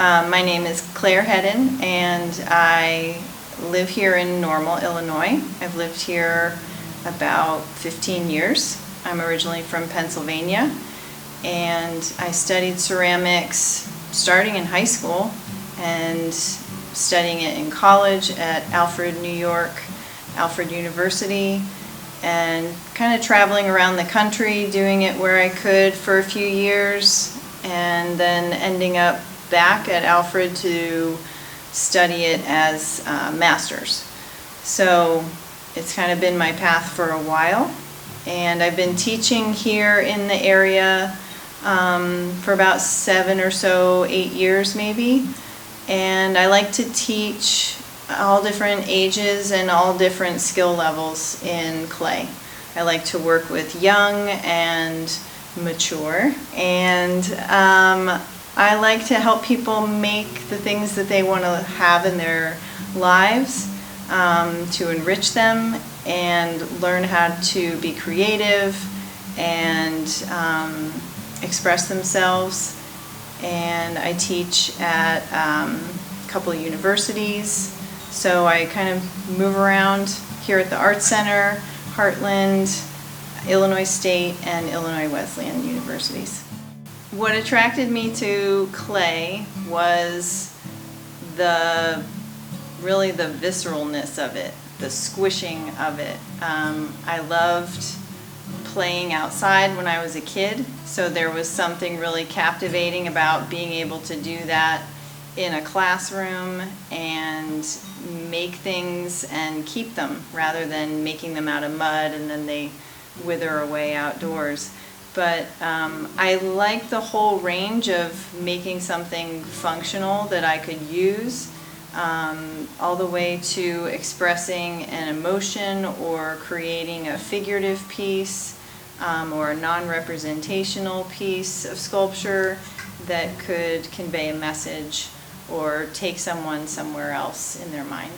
My name is Claire Hedden, and I live here in Normal, Illinois. I've lived here about 15 years. I'm originally from Pennsylvania, and I studied ceramics starting in high school and studying it in college at Alfred, New York, Alfred University, and kind of traveling around the country, doing it where I could for a few years, and then ending up back at Alfred to study it as master's. So it's kind of been my path for a while, and I've been teaching here in the area for about 7 or so, 8 years maybe, and I like to teach all different ages and all different skill levels in clay. I like to work with young and mature, and I like to help people make the things that they want to have in their lives, to enrich them and learn how to be creative and express themselves. And I teach at a couple of universities, so I kind of move around here at the Art Center, Heartland, Illinois State, and Illinois Wesleyan universities. What attracted me to clay was really the visceralness of it, the squishing of it. I loved playing outside when I was a kid, so there was something really captivating about being able to do that in a classroom and make things and keep them rather than making them out of mud and then they wither away outdoors. But I like the whole range of making something functional that I could use, all the way to expressing an emotion or creating a figurative piece or a non-representational piece of sculpture that could convey a message or take someone somewhere else in their mind.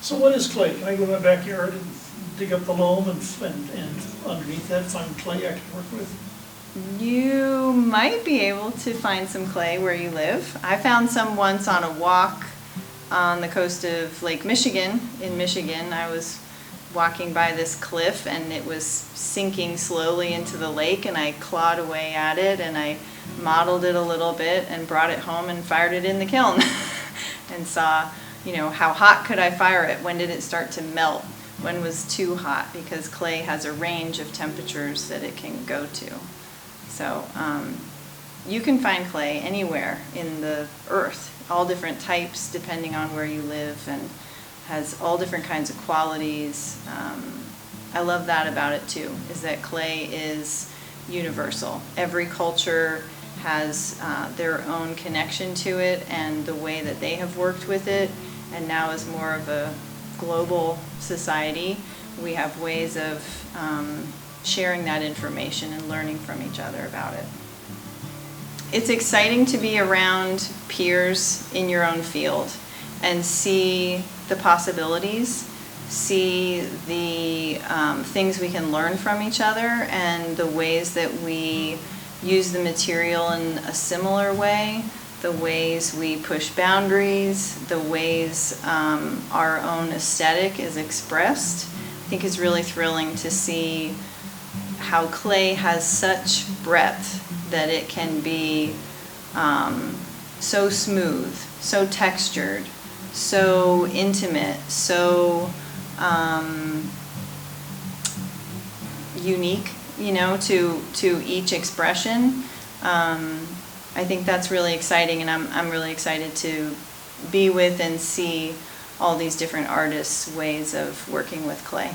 So what is clay? Can I go to my backyard and dig up the loam and underneath that find clay I can work with? You might be able to find some clay where you live. I found some once on a walk on the coast of Lake Michigan. In Michigan, I was walking by this cliff and it was sinking slowly into the lake, and I clawed away at it and I modeled it a little bit and brought it home and fired it in the kiln and saw, how hot could I fire it? When did it start to melt? When was too hot? Because clay has a range of temperatures that it can go to. So you can find clay anywhere in the earth, all different types depending on where you live, and has all different kinds of qualities. I love that about it too, is that clay is universal. Every culture has their own connection to it and the way that they have worked with it, and now as more of a global society, we have ways of sharing that information and learning from each other about it. It's exciting to be around peers in your own field and see the possibilities, see the things we can learn from each other, and the ways that we use the material in a similar way, the ways we push boundaries, the ways our own aesthetic is expressed. I think it's really thrilling to see how clay has such breadth that it can be so smooth, so textured, so intimate, so unique, to each expression. I think that's really exciting, and I'm really excited to be with and see all these different artists' ways of working with clay.